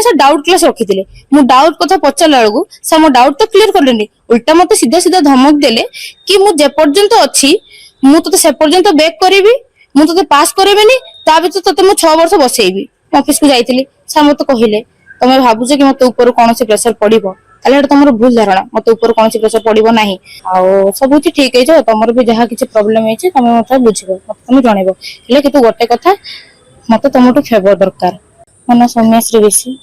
से doubt class रखी मु डाउट कथा पचारा बेलू सर मो डाउट तो क्लीयर कले उल्टा मत सीधा सीधा धमक देले कि मु जे पर्यंत अच्छी मु तो से पर्यंत बैक करी मु तो पास करेबेनी ता भीतर तते मु 6 वर्ष बसैबी ऑफिस को जाइतिली सर मत कहले तमे भाबुछ कि मत ऊपर कौन से प्रेशर पड़िबो ताले तुम भूल धारणा मत ऊपर कौन से प्रेशर पड़िबो नाही आ सब कुछ ठीक है तुम भी जहाँ किसी प्रोब्लेम है तुम मत बुझिबो मत तुम जनइबो हेले कि तू गोटे कथा मत तुमठू फेवर दरकार मन सौम्यश्री ऋषि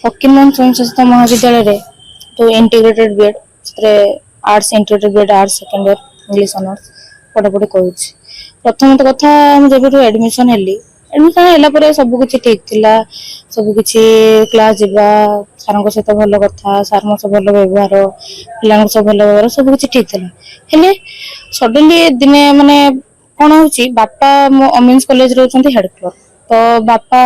फकीरमोहन स्वयं शासित महाविद्यालय तो integrated B Ed arts integrated B Ed arts second year English honours पढ़ापढ़ी करूछि प्रथम तो कथा जब एडमिशन हेली एडमिशन होला पर सब कुछ ठीक थिला सब कुछ क्लास जीवा सारंग सहित भल कथा सार मो भल व्यवहार पिला सब भल व्यवहार सब कुछ ठीक थिला हेले सडनली दिने माने कौन होची बापा मो ओमेन्स कॉलेज रहउछंती हेड क्लर्क तो बापा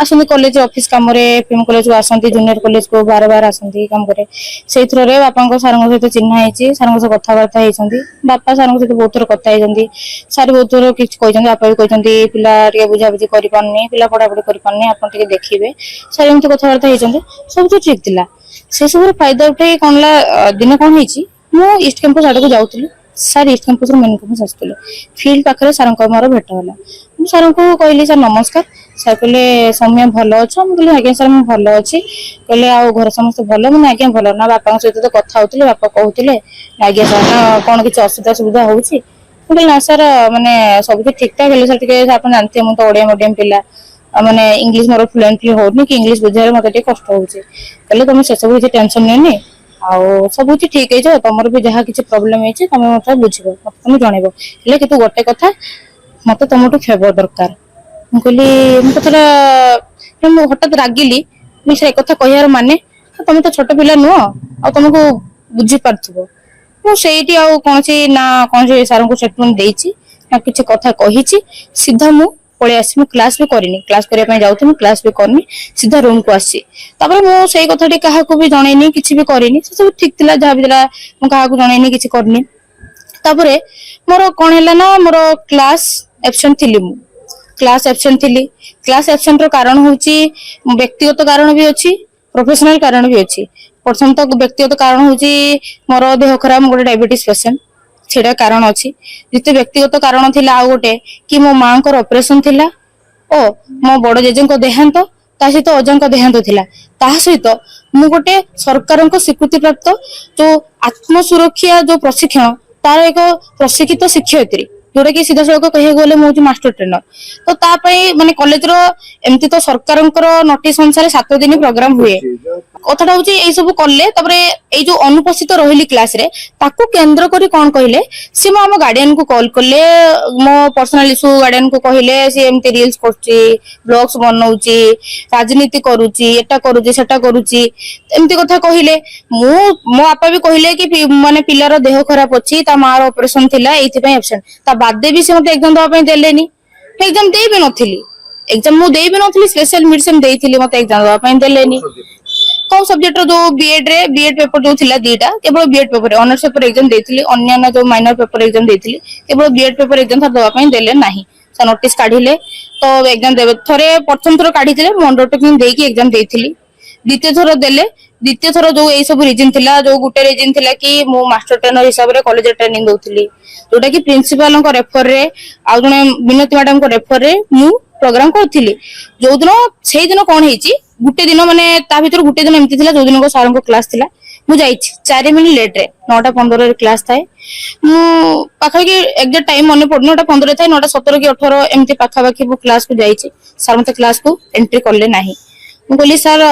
आसंती कॉलेज ऑफिस काम रे पीएम कॉलेज को आसंती जूनियर कॉलेज को बार बार आसंती काम करे से थ्रो रे बापा को सारंग सहित चिन्हा हेची सारंग से कथा वार्ता हेचंती बापा सारंग सहित बहुत थोर कथा हेचंती सार बहुत थोर किछ कहचंती बापा भी कहचंती पिला टिके बुझा बुझी करि पारनी पिला पढ़ा पढ़ी करि पारनी आपन टिके देखिबे सार एमती कथा वार्ता हेचंती सब तो ठीक थिला से सब फायदा उठे कोनला दिन कोन हेची मु ईस्ट कैंपस आडे को जाउतली सर ईस्ट कैंपस रो मेन कैंपस आस्तले फील्ड पाखरे सारंग को मोर भेट होला मु सारंग को कहली सर नमस्कार सर कहले सौम्य भल अच्छा मुझे आज्ञा सर मुझे भल अच्छी कहले आ घर समस्त भल मैंने आज्ञा भल ना बापा सहित तो कथा होते बापा कहते आज्ञा सर ना कौन किसी असुविधा सुविधा होची ना सर माने सब कुछ ठीक ठाक है सर टिके आप जानते मुझे तो ओडिया मीडियम पिला माने इंग्लिश मोर फ्लुएंटली होनी कि इंग्लिश बुझारे मत कष्ट होची कहले तुम से सब किसी टेंशन नेनी आउ सब कुछ ठीक है तुम भी जहाँ किसी प्रोब्लेम है तुम मत बुझिबो मत तुम जनइबो हेले कि तू गोटे कथा मत तुमठू फेवर दरकार कहली हठात रागिली मुझे एक कथा कह माने तुम तो छोट पिला नुह आ तुमको बुझी पार्थ्व मुझे कौन ना कौन सार को स्टेटमेंट देछि ना किसी कथा कही सीधा मु पळे आसी मु क्लास भी करनी क्लास करने जाऊँ क्लास भी करनी सीधा रूम को आसी मुझे कथाटी क्या भी जनईनी किसी भी करनी सब ठीक थिला जहाँ भी क्या जनईनी किसी करनी तापरे मोर कौन है ना मोर क्लास एब्सेंट थी मु क्लास एब्सेंट थी क्लास एब्सेंट रो कारण होची व्यक्तिगत कारण भी अच्छी प्रोफेशनल कारण भी अच्छी प्रथम तो व्यक्तिगत कारण होची मोर देह खराब मोर डायबिटीज पेशेंट सेटा कारण अच्छी द्वितीय व्यक्तिगत कारण थिला आ गोटे कि मो मां को ऑपरेशन थिला ओ मो बड़ जेजे को देहांत ता सहित अजा को देहांत थिला ता सहित मु गोटे सरकार को स्वीकृति प्राप्त जो आत्म सुरक्षा जो प्रशिक्षण तार एक प्रशिक्षित शिक्षयित्री जोटा कि सीधा सड़क कह गले मुझे मास्टर ट्रेनर तो तापाई माने कॉलेज रो एमती तो सरकार नोटिस अनुसार 7 दिन प्रोग्राम हुए कथाटा हूँ यही सब कले ये जो अनुपस्थित रही क्लास रे ताकू केंद्र करी कौन कहले सी मो आम गार्डियन को कॉल कले मो पर्सनल इश्यू गार्डियन को कहले सी एमती रील्स करछि ब्लॉग्स बनाउछि राजनीति करूछि एटा करूछि सेटा करूछि एमती कथा कहले मो आपा भी कहले कि माने पिलार देह खराब अछि ता मार ऑपरेशन थिला एथि पय एब्सेंट ता बादे भी से मते एग्जाम दवा पय देलेनी एग्जाम देई भी नथिली एग्जाम मु देई भी नथिली स्पेशल मिडसेम देइथिली मते एग्जाम दवा पय देलेनी कौन सब्जेक्ट रो जो बीएड रे बीएड पेपर जो थिला दीटा केवल B Ed paper honours paper exam देइथिली अन्य जो माइनर पेपर एग्जाम देइथिली केवल बीएड पेपर एग्जाम दवा पय देले नाही सा नोटिस काढिले तो एग्जाम देबे थरे प्रथम थरो काढिथिले मु अंडरटेकिंग देकी एग्जाम देइथिली द्वितीय थरो देले द्वितीय थरो जो ए सब रीजन थिला जो गुटे रीजन थिला कि मु मास्टर ट्रेनर हिसाब रे कॉलेज ट्रेनिंग दोथिली जोटा कि प्रिंसिपल को रेफर रे आ जने विनोती मैडम को रेफर रे मु प्रोग्राम करथिली जो दिन सेही दिन कोन हेची गुटे दिन माने ता भीतर गुटे दिन एमती थिला जो दिन को सारंग को क्लास थिला मु जाइछि 4 मिनिट लेट रे 9:15 रे क्लास थाए मु पाखा कि एग्जैक्ट टाइम मने पड़ 9:15 थाए 9:17 कि 18 एमती पाखा बाकी मु क्लास को जाइछि सर मते क्लास को एंट्री करले नाही मु कहली सर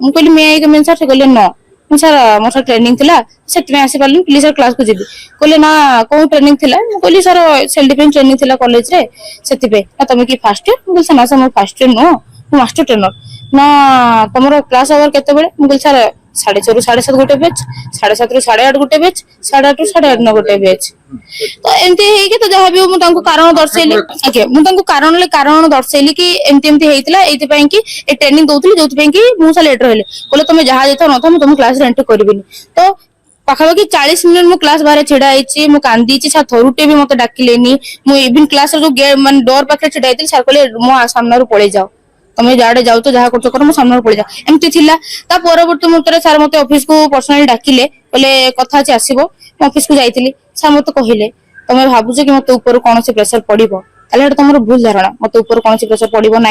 मु कहली मे आई कम इन सर से कहले नो मु सर मोर ट्रेनिंग थिला सेट में आसी पारली प्लीज सर क्लास को जेबी कहले ना कोन ट्रेनिंग थिला मु कहली सर सेल्फ डिफेंस ट्रेनिंग थिला कॉलेज रे सेति पे ना तुम की फर्स्ट ईयर मु कहली ना सर मो फर्स्ट ईयर नो मास्टर ट्रेनर ना तुमरो क्लास आवर केते बेले मु कहली सर 6:30 ରୁ 7:30 गोटे बैच 7:30 ରୁ 8:30 गोटे बैच 8:30 ରୁ 8:30 गोटे बैच तो एमती हे कि तो जहां भी मु तांको कारण दर्शैली ओके मु तांको कारण दर्शैली कि एमती एमती हेइतला एति पय कि ए ट्रेनिंग दोउतली जोति पय कि मु सा लेट रहले बोले तुम जहां जेता न था मु तुम क्लास रे एंट्री करबिनी तो पाखापाखि 40 मिनिट मु क्लास बाहर छिड़ा आइछि मु कांदीछि सा थरुटे भी मते डाकिलेनी मु इवन क्लास रो जो गेट मन डोर पाखे छिड़ा आइछि सर कहले मो सामना रो पळे जाओ तुम्हें जाड़े जाऊ तो जहाँ कर मो सामने पड़ जा एमती थिला ता परवर्ती मुहूर्त सर मते ऑफिस को पर्सनली डाकिले बोले कथा अछि आसीबो मैं ऑफिस को जाइतिली सर मते कहिले तुम्हें भाबुछ कि मते ऊपर कौन से प्रेशर पड़िबो ताले तुम भूल धारणा मत ऊपर कौन प्रेसर पड़ो ना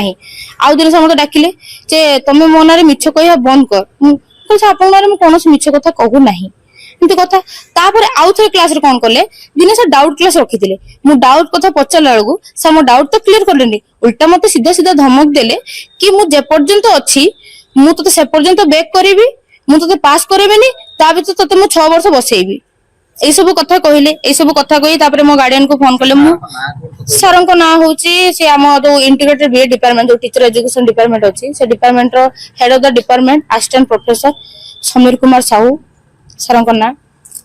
आउ दिन से मत डाकिले जे तुम मो ना मिछ कह बंद कर आप कौन मिछ कथा कहू ना एमती कथा तापर आउ थे क्लास रे कौन कले दिने सर डाउट क्लास रखी मु डाउट कथा पचारा बेलू सर मो डाउट तो क्लीयर कले उल्टा मत सीधा सीधा धमक देले कि मु जे पर्यंत अच्छी मु तो से पर्यंत बैक करी मु तो पास करेबेनी ता भीतर तते मु 6 वर्ष बसैबी एई सब कथा कहले एई सब कथा कही तापर मो गार्डियन को फोन कले मु सर को ना होची से हम जो इंटीग्रेटेड बीए डिपार्टमेंट जो टीचर एजुकेशन डिपार्टमेंट अछि से डिपार्टमेंट रो head of the department assistant professor Samir Kumar Sahu sir को ना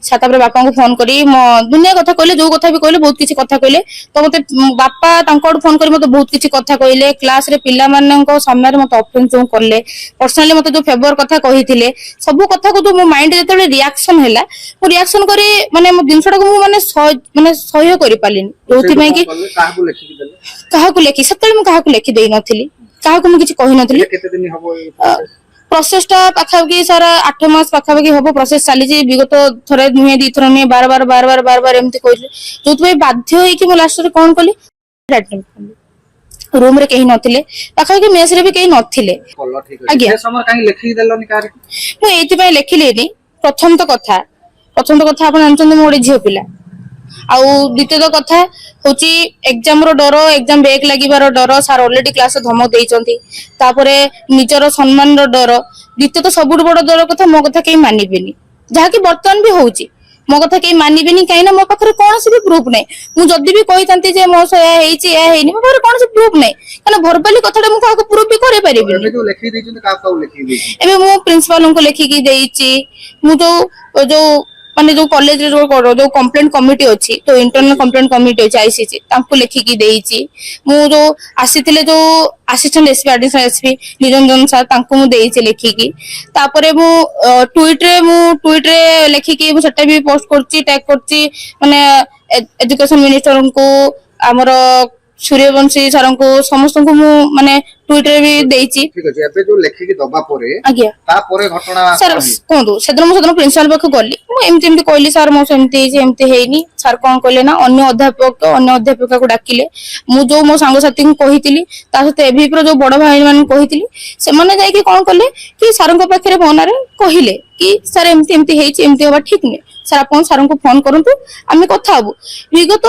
सातापर बापा को फोन करी मो दुनिया कथा कहले जो कथा भी कहले बहुत किछि कथा कहले तो मते बापा तांको फोन करी मते बहुत किछि कथा कहले क्लास रे पिल्ला माननको सामने रे मते ऑफेंस जो करले पर्सनली मते जो फेवर कथा कहिथिले सब कथा को जो मो माइंड जेतले रिएक्शन हैला मो रिएक्शन करी माने मो दिनसटा को माने सहयोग करि पालिनी जोथि में कि काहा को लेखि सतले मो काहा को लेखि देई नथिली काहा को मो किछि कहि नथिली केते दिन हबो प्रोसेस टा पाखापाखि सर 8 मास पाखापाखि हम प्रोसेस चली विगत थरे नुहे दी थर नुहे बार बार बार बार बार बार एमती कहले जो बाध्य होइकि मो लास्ट रे कोन कली रूम रे कहीं नथिले पाखापाखि मेस रे भी कहीं नथिले आज्ञा समय काई लेखि देलनी कार मु एति पय लेखिलेनी प्रथम तो कथा आपण जानचंदी मोडी झियो पिला आउ द्वितीय कथा होची एग्जाम रो डर एग्जाम बैक लागिबार डर सर ऑलरेडी क्लास धमक देइचंती तापरे निजर सम्मान रो डर द्वितीय तो सबुठ बड़ डर कथा मो कथा कहीं मानिबेनी जहा कि वर्तमान भी होची मो कथा कहीं मानिबेनी काई ना मो पाखरे कोन से भी प्रूफ नै मु जदी भी कहितंती जे मो से हेची या हेनी मो पाखरे कोन से प्रूफ नै काना भरपाली कथाटा मु काको प्रूफ भी करे परिबिनी एबे जो लेखि देइचंती काको लेखि देइची एबे मु प्रिंसिपल को लेखि की देइची मु जो माने जो कॉलेज रे जो कंप्लेंट कमिटी अछि तो इंटरनल कंप्लेंट कमिटी अछि आईसीसी तांको लेखि की देइची मु जो आसीथिले जो assistant SP additional SP Niranjan sir तांको मु देइची लेखि की तापरे मु ट्वीट रे लेखि की मु सेटा भी पोस्ट करची टैग करची माने एजुकेशन मिनिस्टर को हमर सूर्यवंशी सर को समस्त को मु माने ट्वीट रे भी देइची ठीक अछि एबे जो लेखि के दबा परे आज्ञा ता परे घटना सर कोंदो सेदन प्रिंसिपल पाख गली मु एमती कहली सर मो एमती हेनी सर कोन कहले ना अन्य अध्यापक को डाकिले मु जो मो सांग साथी को कहितिली ता सते एभीप्रो जो बड़ भाई मान कहितिली से माने जाई कि कोन करले कि सर को पाखरे फोन रे कहिले कि सर एमती हेची एमती होबा ठीक नै सर अपन सर को फोन करंतु आमे कथा हबु विगत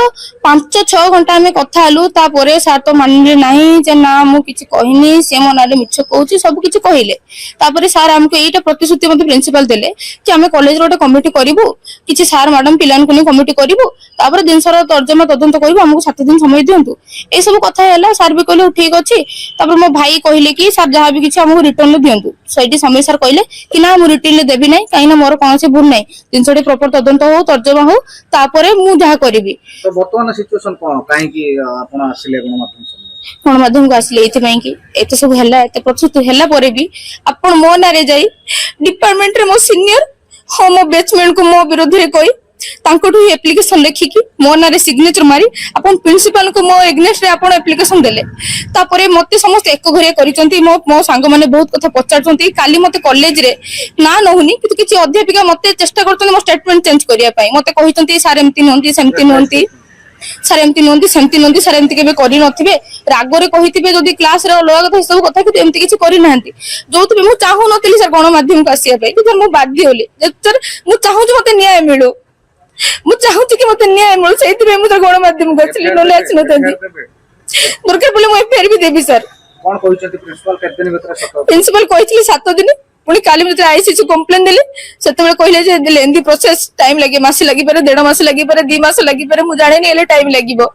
5-6 घंटा आमे कथा हलु ता परे सर तो मानले नाही जे ना मु किछि कहिनी से मो नाले मिछ कहूची सब किछि कहिले तापरे सर हमको एटा प्रतिश्रुति मते प्रिंसिपल देले कि आमे कॉलेज रो कमिटी करिवु किछि सर मैडम पिलान को कमिटी करिवु तापरे दिन सर तर्जमा तदंत करिवु हमको 7 दिन समय दियंतु ए सब कथा हैला सर भी कहले ठीक अछि तापरे मो भाई कहले कि सर जहा भी किछि हमको रिटर्न ले दियंतु सेठी समय सर कहले कि ना मु रिटर्न ले देबी नै काई ना मोर कोन से भूल नै दिन सडी प्रॉपर तदंत हो तर्जमा हो तापरे मु जहा करबी तो वर्तमान सिचुएशन कोन काई कि आपण आसिले गण माध्यम को आसिले एथि कि एते सब हैला एते प्रस्तुत हैला परे भी आपण मो नारे जाई डिपार्टमेंट रे मो सीनियर हो मो बैचमेंट को मो विरोध रे कोई तांकोठु एप्लीकेशन लिखि कि मो नारे सिग्नेचर मारी अपन प्रिंसिपल को मो एग्नेस्ट रे आपण एप्लीकेशन देले तापरे मते समस्त एक घरे करिसंती मो सांग माने बहुत कथा पचारसंती काली मते कॉलेज रे ना नहुनी कि किछि अध्यापिका मते चेष्टा करतन मो स्टेटमेंट चेंज करिया पई मते कहिसंती सर एमती नहंती सेमती नहंती सर एमती नहंती सेमती नहंती सर एमती केबे करि नथिबे रागरे कहितिबे जदी क्लास रे अलग कथा सब कथा कि एमती किछि करि नहंती जोति मु चाहू नथिली सर गण माध्यम को आसिया पई कि मु बाध्य होली सर मु चाहू जे मते न्याय मिलु मु चाहू कि मते न्याय मिलु सेति बे मु गण माध्यम को आसिली नले आछि नथंती दरकार बोले मु फेर भी देबी सर कोन कहिसंती प्रिंसिपल केते दिन भीतर सतो प्रिंसिपल कहितली 7 दिन पुणी काली भीतर आईसीसी कंप्लेन देले सेते कहले जे लेंदी प्रोसेस टाइम लागे मास लागि पारे 1.5 मास लागि पारे 2 मास लागि पारे मु जाने नै एले टाइम लागिबो